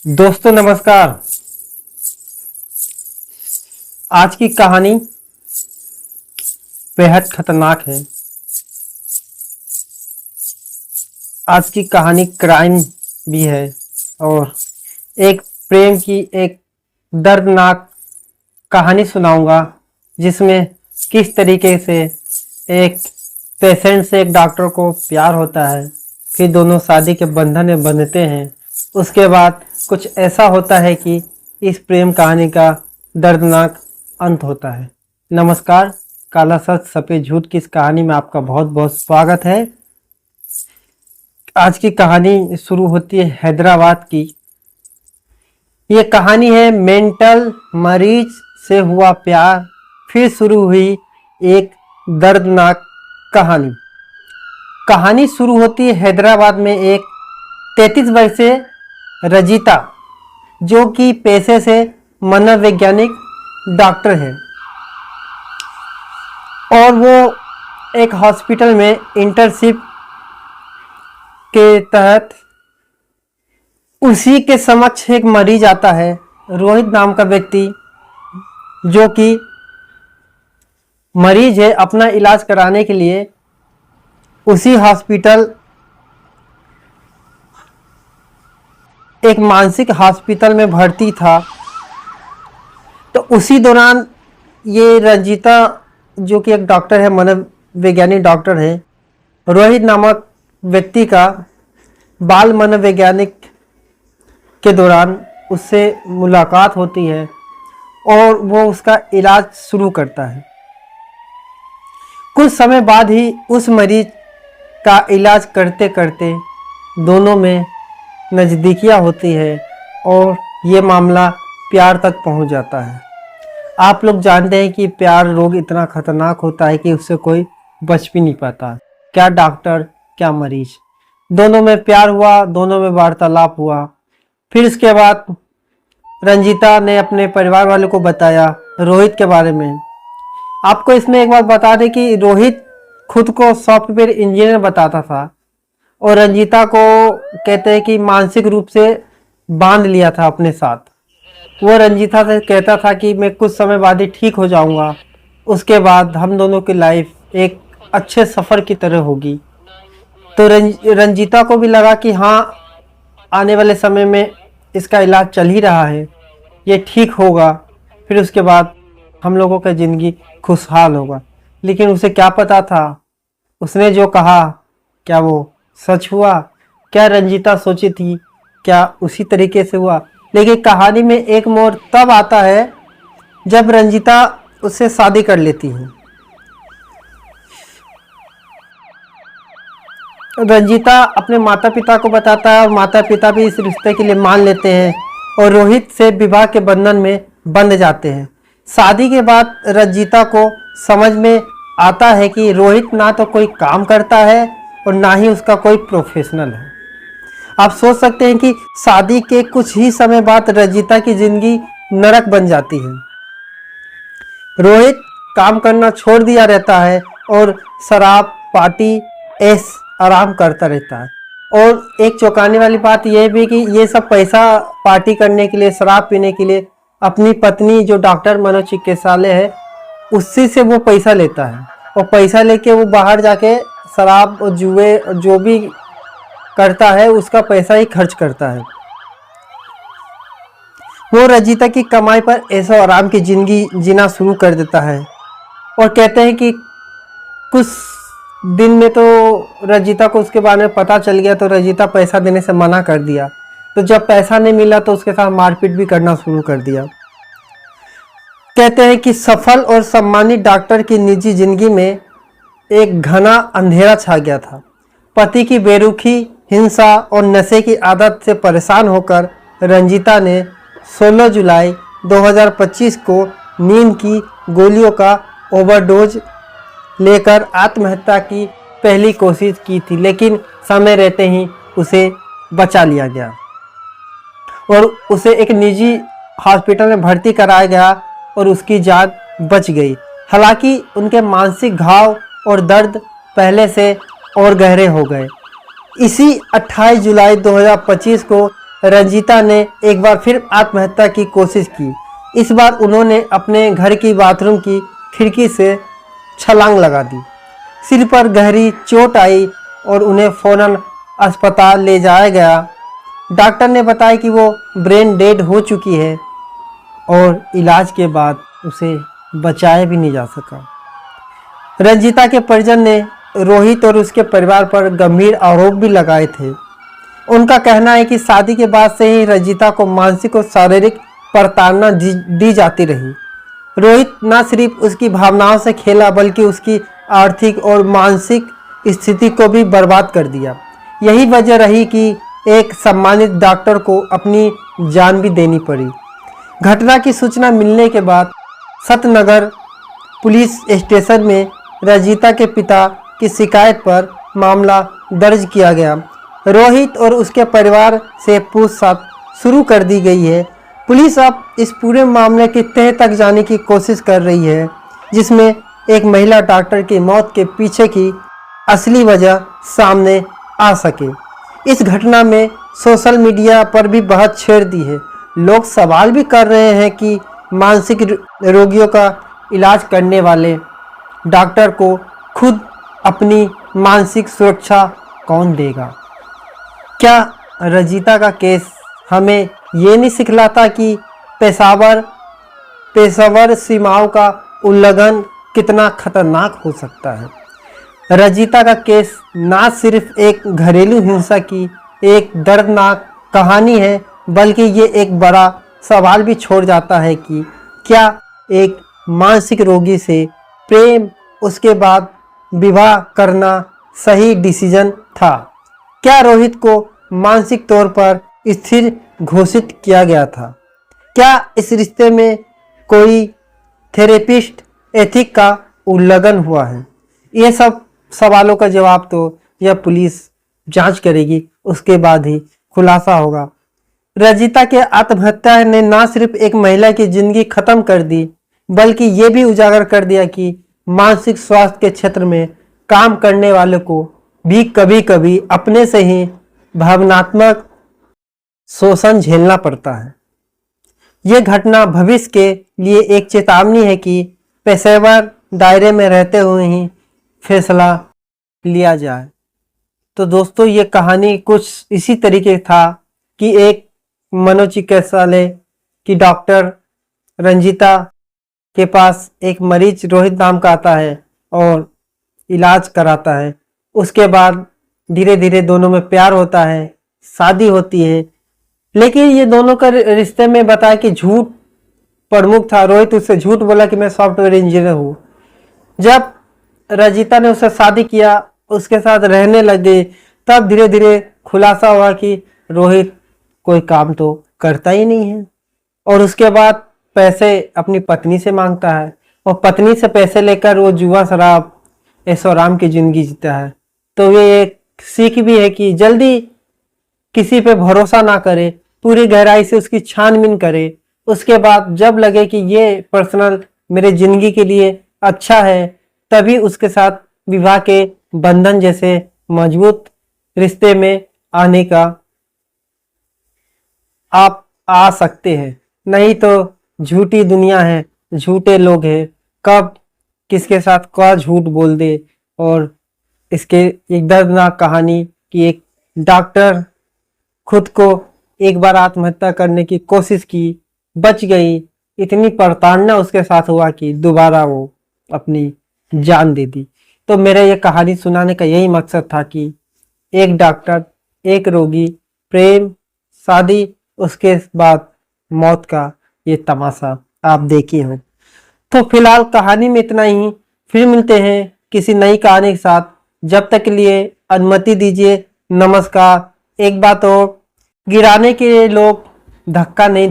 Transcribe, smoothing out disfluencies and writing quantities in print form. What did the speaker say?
दोस्तों नमस्कार। आज की कहानी बेहद खतरनाक है। आज की कहानी क्राइम भी है और एक प्रेम की एक दर्दनाक कहानी सुनाऊंगा, जिसमें किस तरीके से एक पेशेंट से एक डॉक्टर को प्यार होता है, फिर दोनों शादी के बंधन में बंधते हैं। उसके बाद कुछ ऐसा होता है कि इस प्रेम कहानी का दर्दनाक अंत होता है। नमस्कार, काला सच सफेद झूठ की इस कहानी में आपका बहुत बहुत स्वागत है। आज की कहानी शुरू होती है हैदराबाद की। ये कहानी है मेंटल मरीज से हुआ प्यार, फिर शुरू हुई एक दर्दनाक कहानी। कहानी शुरू होती है हैदराबाद में एक 33 वर्षीय रजिता, जो कि पेशे से मनोवैज्ञानिक डॉक्टर है और वो एक हॉस्पिटल में इंटर्नशिप के तहत उसी के समक्ष एक मरीज आता है, रोहित नाम का व्यक्ति, जो कि मरीज है। अपना इलाज कराने के लिए उसी हॉस्पिटल, एक मानसिक हॉस्पिटल में भर्ती था। तो उसी दौरान ये रंजीता, जो कि एक डॉक्टर है, मनोवैज्ञानिक डॉक्टर है, रोहित नामक व्यक्ति का बाल मनोवैज्ञानिक के दौरान उससे मुलाकात होती है और वो उसका इलाज शुरू करता है। कुछ समय बाद ही उस मरीज का इलाज करते करते दोनों में नज़दीकियाँ होती है और ये मामला प्यार तक पहुंच जाता है। आप लोग जानते हैं कि प्यार रोग इतना खतरनाक होता है कि उससे कोई बच भी नहीं पाता, क्या डॉक्टर क्या मरीज। दोनों में प्यार हुआ, दोनों में वार्तालाप हुआ। फिर इसके बाद रंजीता ने अपने परिवार वालों को बताया रोहित के बारे में। आपको इसमें एक बात बता दें कि रोहित खुद को सॉफ्टवेयर इंजीनियर बताता था और रंजीता को कहते हैं कि मानसिक रूप से बांध लिया था अपने साथ। वो रंजीता से कहता था कि मैं कुछ समय बाद ही ठीक हो जाऊंगा, उसके बाद हम दोनों की लाइफ एक अच्छे सफ़र की तरह होगी। तो रंजीता को भी लगा कि हाँ, आने वाले समय में इसका इलाज चल ही रहा है, ये ठीक होगा, फिर उसके बाद हम लोगों का ज़िंदगी खुशहाल होगा। लेकिन उसे क्या पता था, उसने जो कहा क्या वो सच हुआ? क्या रंजीता सोची थी क्या उसी तरीके से हुआ? लेकिन कहानी में एक मोड़ तब आता है जब रंजीता उससे शादी कर लेती है। रंजीता अपने माता पिता को बताता है और माता पिता भी इस रिश्ते के लिए मान लेते हैं और रोहित से विवाह के बंधन में बंध जाते हैं। शादी के बाद रंजीता को समझ में आता है कि रोहित ना तो कोई काम करता है और ना ही उसका कोई प्रोफेशनल है। आप सोच सकते हैं कि शादी के कुछ ही समय बाद रंजीता की जिंदगी नरक बन जाती है। रोहित काम करना छोड़ दिया रहता है और शराब पार्टी ऐश आराम करता रहता है। और एक चौंकाने वाली बात यह भी कि ये सब पैसा पार्टी करने के लिए, शराब पीने के लिए अपनी पत्नी जो डॉक्टर मनोचिकित्सालय है उससे से वो पैसा लेता है और पैसा लेके वो बाहर जाके शराब और जुए जो भी करता है उसका पैसा ही खर्च करता है। वो रंजीता की कमाई पर ऐसा आराम की जिंदगी जीना शुरू कर देता है और कहते हैं कि कुछ दिन में तो रंजीता को उसके बारे में पता चल गया, तो रंजीता पैसा देने से मना कर दिया। तो जब पैसा नहीं मिला तो उसके साथ मारपीट भी करना शुरू कर दिया। कहते हैं कि सफल और सम्मानित डॉक्टर की निजी जिंदगी में एक घना अंधेरा छा गया था। पति की बेरुखी, हिंसा और नशे की आदत से परेशान होकर रंजीता ने 16 जुलाई 2025 को नींद की गोलियों का ओवरडोज लेकर आत्महत्या की पहली कोशिश की थी, लेकिन समय रहते ही उसे बचा लिया गया और उसे एक निजी हॉस्पिटल में भर्ती कराया गया और उसकी जान बच गई। हालांकि उनके मानसिक घाव और दर्द पहले से और गहरे हो गए। इसी 28 जुलाई 2025 को रंजीता ने एक बार फिर आत्महत्या की कोशिश की। इस बार उन्होंने अपने घर की बाथरूम की खिड़की से छलांग लगा दी। सिर पर गहरी चोट आई और उन्हें फौरन अस्पताल ले जाया गया। डॉक्टर ने बताया कि वो ब्रेन डेड हो चुकी है और इलाज के बाद उसे बचाया भी नहीं जा सका। रंजीता के परिजन ने रोहित और उसके परिवार पर गंभीर आरोप भी लगाए थे। उनका कहना है कि शादी के बाद से ही रंजीता को मानसिक और शारीरिक प्रताड़ना दी जाती रही। रोहित न सिर्फ उसकी भावनाओं से खेला बल्कि उसकी आर्थिक और मानसिक स्थिति को भी बर्बाद कर दिया। यही वजह रही कि एक सम्मानित डॉक्टर को अपनी जान भी देनी पड़ी। घटना की सूचना मिलने के बाद सतनगर पुलिस स्टेशन में रंजीता के पिता की शिकायत पर मामला दर्ज किया गया। रोहित और उसके परिवार से पूछताछ शुरू कर दी गई है। पुलिस अब इस पूरे मामले की तह तक जाने की कोशिश कर रही है, जिसमें एक महिला डॉक्टर की मौत के पीछे की असली वजह सामने आ सके। इस घटना में सोशल मीडिया पर भी बहुत छेड़ दी है। लोग सवाल भी कर रहे हैं कि मानसिक रोगियों का इलाज करने वाले डॉक्टर को खुद अपनी मानसिक सुरक्षा कौन देगा। क्या रंजीता का केस हमें ये नहीं सिखलाता कि पेशेवर सीमाओं का उल्लंघन कितना खतरनाक हो सकता है। रंजीता का केस ना सिर्फ एक घरेलू हिंसा की एक दर्दनाक कहानी है, बल्कि ये एक बड़ा सवाल भी छोड़ जाता है कि क्या एक मानसिक रोगी से प्रेम, उसके बाद विवाह करना सही डिसीजन था। क्या रोहित को मानसिक तौर पर स्थिर घोषित किया गया था? क्या इस रिश्ते में कोई थेरेपिस्ट एथिक का उल्लंघन हुआ है? ये सब सवालों का जवाब तो यह पुलिस जांच करेगी, उसके बाद ही खुलासा होगा। रंजीता के आत्महत्या ने न सिर्फ एक महिला की जिंदगी खत्म कर दी, बल्कि ये भी उजागर कर दिया कि मानसिक स्वास्थ्य के क्षेत्र में काम करने वालों को भी कभी कभी अपने से ही भावनात्मक शोषण झेलना पड़ता है। ये घटना भविष्य के लिए एक चेतावनी है कि पेशेवर दायरे में रहते हुए ही फैसला लिया जाए। तो दोस्तों, ये कहानी कुछ इसी तरीके था कि एक मनोचिकित्सालय की डॉक्टर रंजीता के पास एक मरीज रोहित नाम का आता है और इलाज कराता है। उसके बाद धीरे धीरे दोनों में प्यार होता है, शादी होती है। लेकिन ये दोनों का रिश्ते में बताया कि झूठ प्रमुख था। रोहित उससे झूठ बोला कि मैं सॉफ्टवेयर इंजीनियर हूँ। जब रंजीता ने उससे शादी किया, उसके साथ रहने लगे, तब धीरे धीरे खुलासा हुआ कि रोहित कोई काम तो करता ही नहीं है। और उसके बाद पैसे अपनी पत्नी से मांगता है और पत्नी से पैसे लेकर वो जुआ शराब ऐशो आराम की जिंदगी जीता है। तो ये एक सीख भी है कि जल्दी किसी पे भरोसा ना करे, पूरी गहराई से उसकी छानबीन करे। उसके बाद जब लगे कि ये पर्सनल मेरे जिंदगी के लिए अच्छा है, तभी उसके साथ विवाह के बंधन जैसे मजबूत रिश्ते में आने का आप आ सकते हैं। नहीं तो झूठी दुनिया है, झूठे लोग हैं, कब किसके साथ क्या झूठ बोल दे। और इसके एक दर्दनाक कहानी कि एक डॉक्टर खुद को एक बार आत्महत्या करने की कोशिश की, बच गई। इतनी प्रताड़ना उसके साथ हुआ कि दोबारा वो अपनी जान दे दी। तो मेरा ये कहानी सुनाने का यही मकसद था कि एक डॉक्टर, एक रोगी, प्रेम, शादी, उसके बाद मौत का ये तमाशा आप देखे हो। तो फिलहाल कहानी में इतना ही। फिर मिलते हैं किसी नई कहानी के साथ। जब तक के लिए अनुमति दीजिए। नमस्कार। एक बात और, गिराने के लिए लोग धक्का नहीं